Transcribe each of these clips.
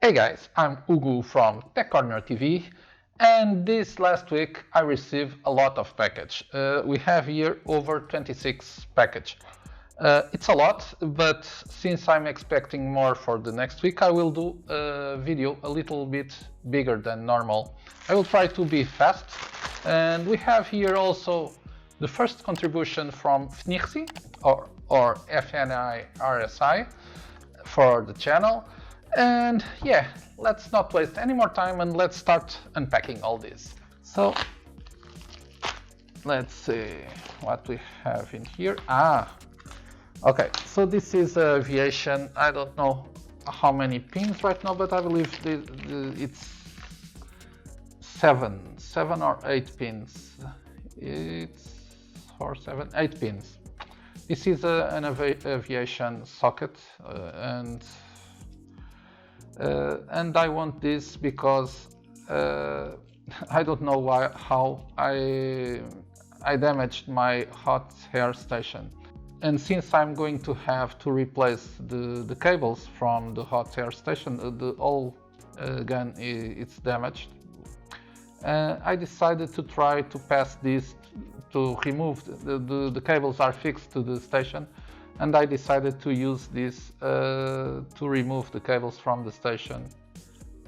Hey guys, I'm Hugo from TechCornerTV, and this last week I received a lot of package. We have here over 26 package. It's a lot, but since I'm expecting more for the next week, I will do a video a little bit bigger than normal. I will try to be fast, and we have here also the first contribution from FNIRSI or FNIRSI for the channel. And yeah, let's not waste any more time and let's start unpacking all this. So let's see what we have in here. Okay, so this is aviation. I don't know how many pins right now, but I believe it's seven or 8 pins. It's 4, 7, 8 pins. This is an aviation socket, and I want this because I don't know how I damaged my hot air station, and since I'm going to have to replace the cables from the hot air station, the whole gun it's damaged. I decided to try to pass this to remove the cables are fixed to the station. And I decided to use this to remove the cables from the station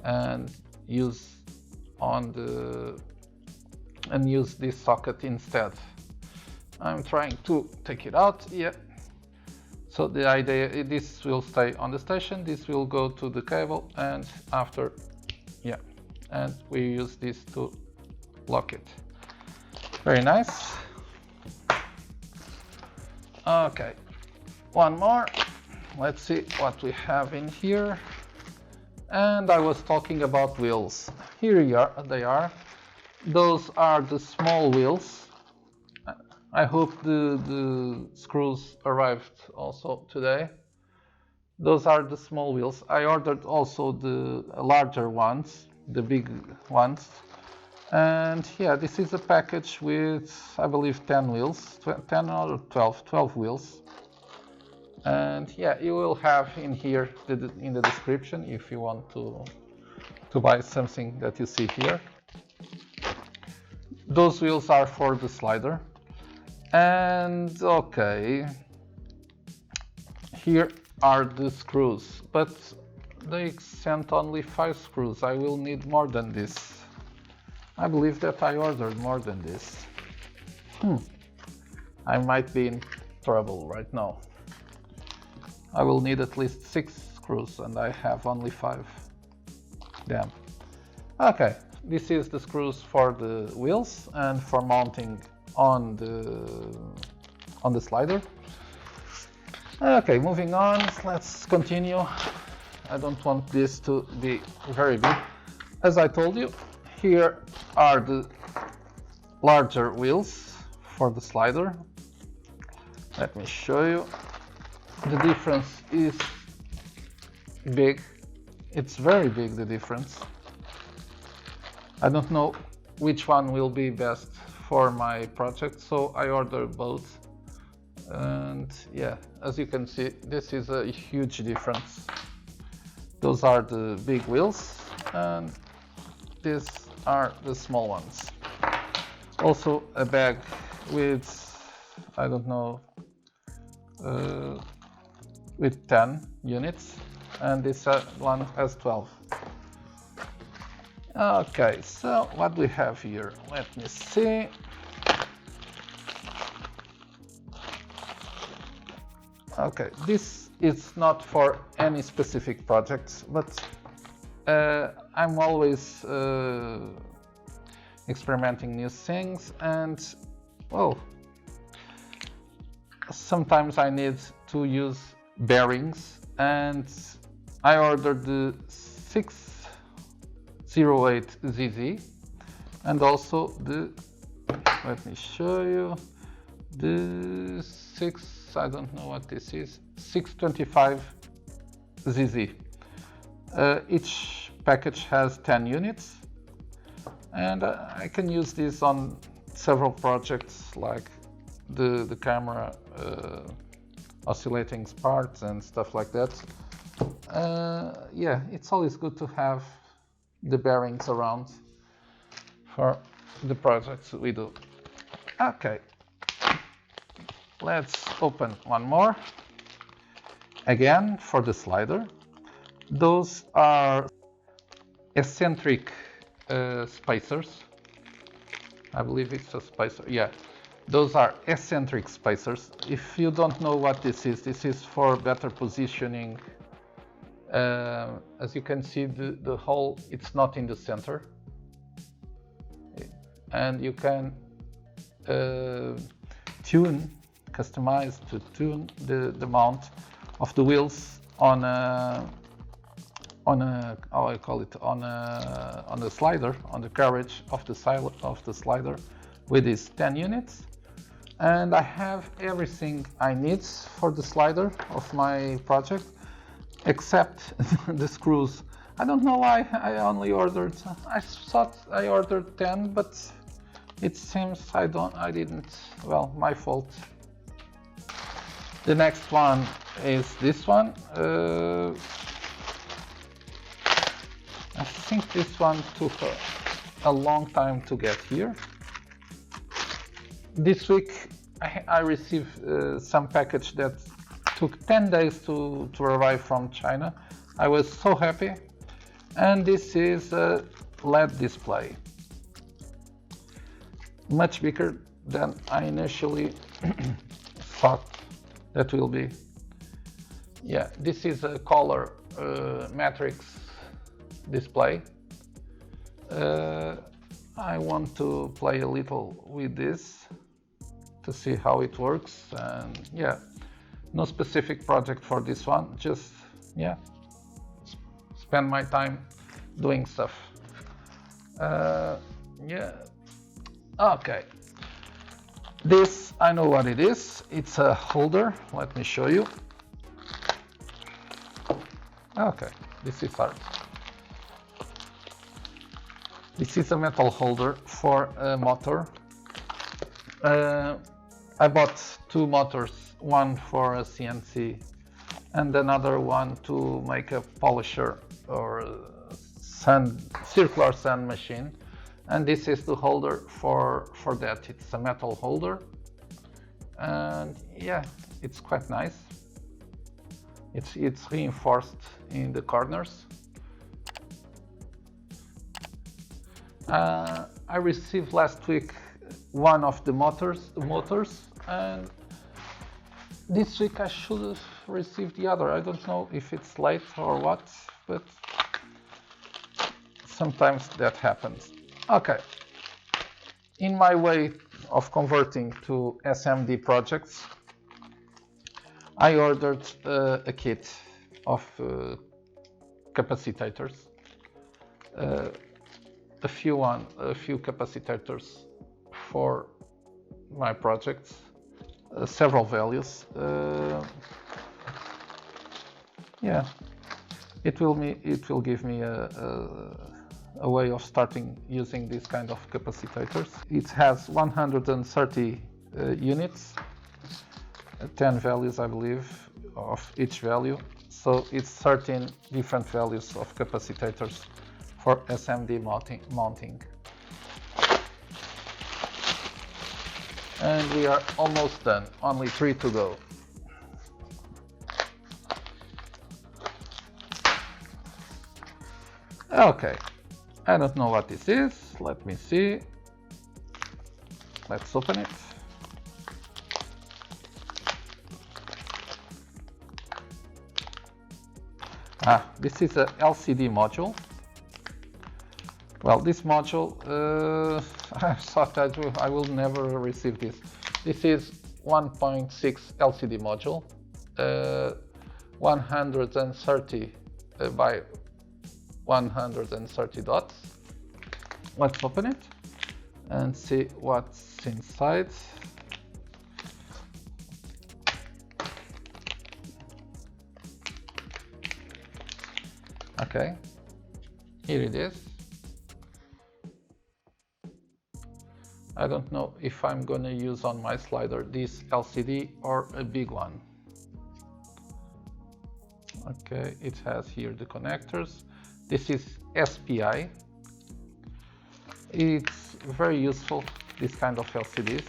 and use this socket instead. I'm trying to take it out. Yeah. So the idea, this will stay on the station. This will go to the cable, and after, yeah, and we use this to lock it. Very nice. Okay. One more. Let's see what we have in here. And I was talking about wheels. Here they are. Those are the small wheels. I hope the screws arrived also today. Those are the small wheels. I ordered also the larger ones, the big ones. And yeah, this is a package with, I believe, 10 wheels, 10 or 12 wheels. And yeah, you will have in here in the description if you want to buy something that you see here. Those wheels are for the slider. And okay, here are the screws, but they sent only 5 screws. I will need more than this. I believe that I ordered more than this. I might be in trouble right now. I will need at least 6 screws and I have only 5. Damn. Okay, this is the screws for the wheels and for mounting on the slider. Okay, moving on, let's continue. I don't want this to be very big. As I told you, here are the larger wheels for the slider. Let me show you. The difference is big. It's very big, the difference. I don't know which one will be best for my project, so I ordered both. And yeah, as you can see, this is a huge difference. Those are the big wheels and these are the small ones. Also a bag with, I don't know, with 10 units, and this one has 12. Okay, so what do we have here? Let me see. Okay, this is not for any specific projects, but I'm always experimenting new things, and well, sometimes I need to use bearings, and I ordered the 608ZZ and also the, let me show you, the I don't know what this is, 625ZZ. Each package has 10 units, and I can use this on several projects like the camera, oscillating parts and stuff like that. yeah, it's always good to have the bearings around for the projects we do. Okay, let's open one more. Again, for the slider. Those are eccentric spacers. I believe it's a spacer. Yeah, those are eccentric spacers. If you don't know what this is for better positioning. As you can see, the hole, it's not in the center. And you can customize to tune the mount of the wheels on a how I call it, on the slider, on the carriage of the slider with these 10 units. And I have everything I need for the slider of my project except the screws. I don't know why I only ordered, I thought I ordered 10, but it seems I didn't. Well, my fault. The next one is this one. I think this one took a long time to get here. This week I received some package that took 10 days to arrive from China. I was so happy. And this is a LED display. Much bigger than I initially thought that will be. Yeah, this is a color matrix display. I want to play a little with this to see how it works, and yeah, no specific project for this one, just yeah, spend my time doing stuff. Yeah, okay, this I know what it is. It's a holder. Let me show you. Okay, this is art. This is a metal holder for a motor. I bought two motors, one for a CNC and another one to make a polisher or circular sand machine. And this is the holder for that. It's a metal holder. And yeah, it's quite nice. It's reinforced in the corners. I received last week one of the motors, and this week I should have received the other. I don't know if it's late or what, but sometimes that happens. Okay, in my way of converting to SMD projects, I ordered a kit of capacitors, a few capacitors for my projects, several values. Yeah, it will give me a way of starting using this kind of capacitors. It has 130 units, 10 values I believe of each value, so it's 13 different values of capacitors for SMD mounting. And we are almost done, only 3 to go. Okay, I don't know what this is. Let me see. Let's open it. This is a LCD module. Well, this module, I thought I will never receive this. This is 1.6 LCD module, 130 by 130 dots. Let's open it and see what's inside. Okay, here it is. I don't know if I'm gonna use on my slider this LCD or a big one. Okay, it has here the connectors. This is SPI. It's very useful, this kind of LCDs.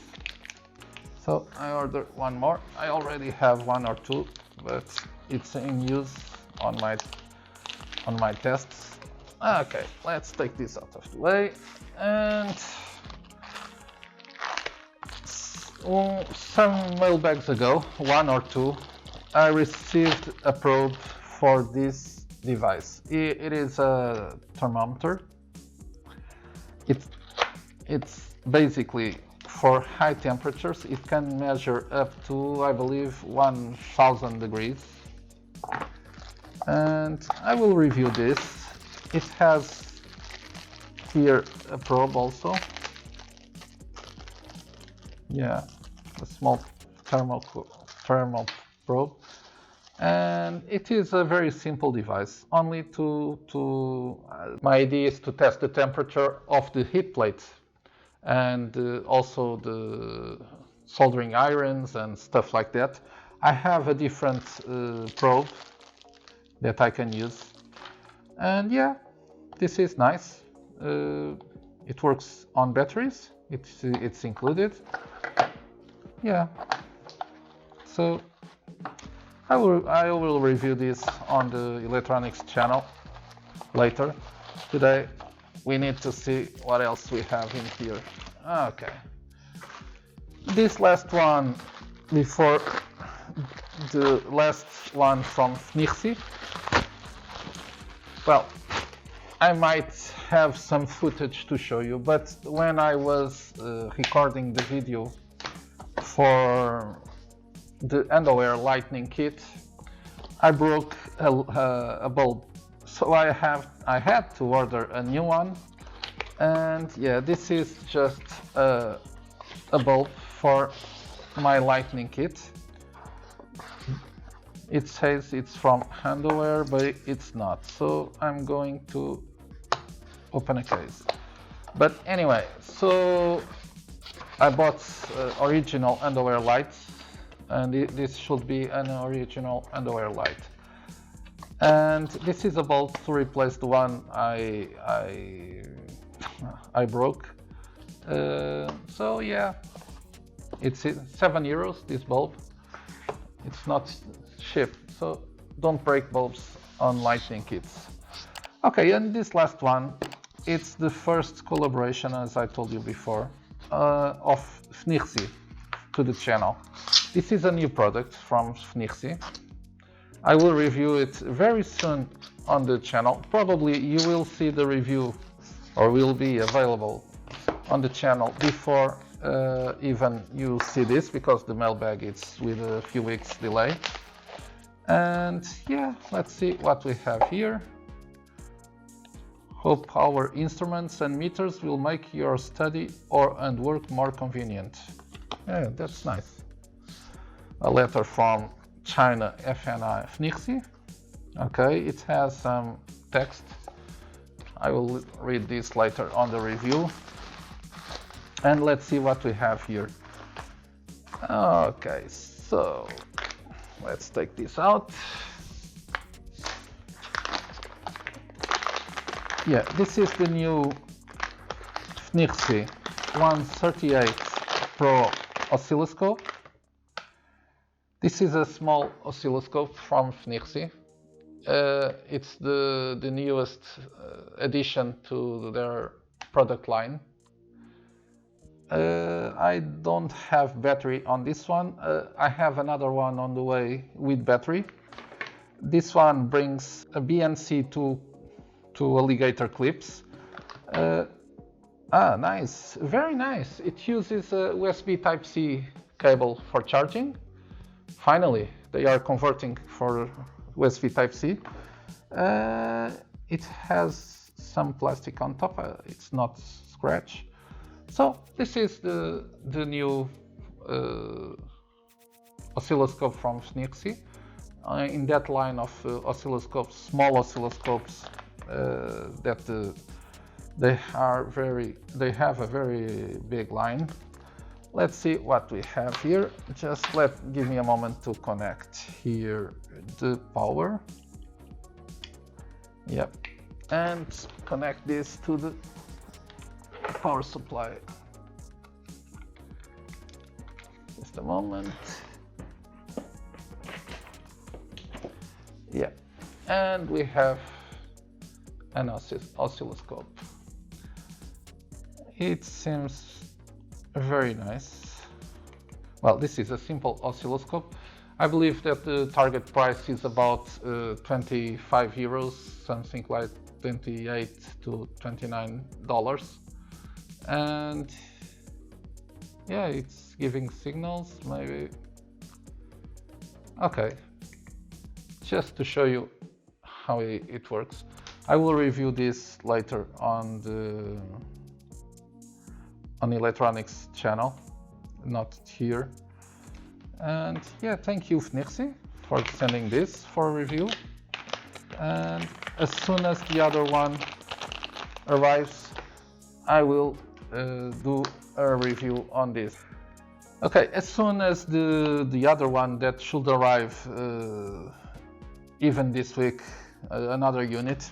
So I ordered one more. I already have one or two, but it's in use on my tests. Okay, let's take this out of the way. And some mailbags ago, one or two, I received a probe for this device. It is a thermometer. It's basically for high temperatures. It can measure up to, I believe, 1000 degrees. And I will review this. It has here a probe also. Yeah, a small thermal probe. And it is a very simple device. Only my idea is to test the temperature of the heat plate and also the soldering irons and stuff like that. I have a different probe that I can use. And yeah, this is nice. It works on batteries. It's included. Yeah. So I will review this on the electronics channel later. Today we need to see what else we have in here. Okay. This last one before the last one from Fnixi. Well, I might have some footage to show you, but when I was recording the video for the Andoer lightning kit, I broke a bulb, so I had to order a new one. And yeah, this is just a bulb for my lightning kit. It says it's from Handheld, but it's not, so I'm going to open a case. But anyway, so I bought original Andoer lights, and this should be an original Andoer light. And this is a bulb to replace the one I broke. So yeah, it's €7, this bulb. It's not shipped, so don't break bulbs on lightning kits. Okay, and this last one, it's the first collaboration, as I told you before, of Fnixi to the channel. This is a new product from Fnixi. I will review it very soon on the channel. Probably you will see the review, or will be available on the channel before even you see this, because the mailbag is with a few weeks delay. And yeah, let's see what we have here. Hope our instruments and meters will make your study and work more convenient. Yeah, that's nice. A letter from China FNI Fnixi. Okay, it has some text. I will read this later on the review. And let's see what we have here. Okay, so let's take this out. Yeah, this is the new Fnixi 138 Pro oscilloscope. This is a small oscilloscope from Fnixi. It's the newest addition to their product line. I don't have battery on this one. I have another one on the way with battery. This one brings a BNC to alligator clips. Nice, very nice. It uses a USB Type-C cable for charging. Finally, they are converting for USB Type-C. It has some plastic on top. It's not scratch. So this is the new oscilloscope from Fnixi. In that line of oscilloscopes, small oscilloscopes, that they have a very big line. Let's see what we have here. Just give me a moment to connect here the power. Yep. And connect this to the power supply. Just a moment. Yeah. And we have an oscilloscope. It seems very nice. Well, this is a simple oscilloscope. I believe that the target price is about 25 euros, something like 28 to $29. And yeah, it's giving signals, maybe. Okay, just to show you how it works. I will review this later on the electronics channel, not here. And yeah, thank you Fnixi for sending this for review. And as soon as the other one arrives, I will do a review on this. Okay, as soon as the other one that should arrive even this week, another unit,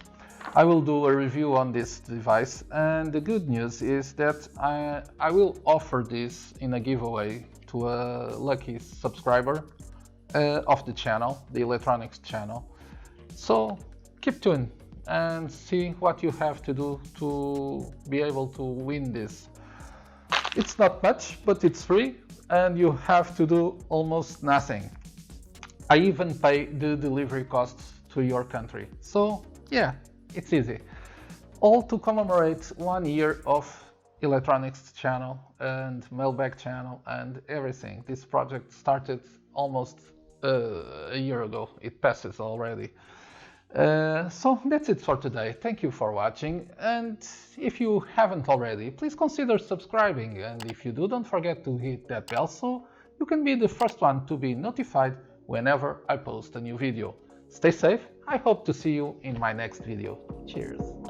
I will do a review on this device. And the good news is that I will offer this in a giveaway to a lucky subscriber of the channel, the electronics channel. So keep tuned and see what you have to do to be able to win this. It's not much, but it's free and you have to do almost nothing. I even pay the delivery costs to your country. So yeah, it's easy. All to commemorate 1 year of electronics channel and Mailbag channel and everything. This project started almost a year ago. It passes already. So that's it for today. Thank you for watching, and if you haven't already, please consider subscribing, and if you do, don't forget to hit that bell so you can be the first one to be notified whenever I post a new video. Stay safe. I hope to see you in my next video. Cheers.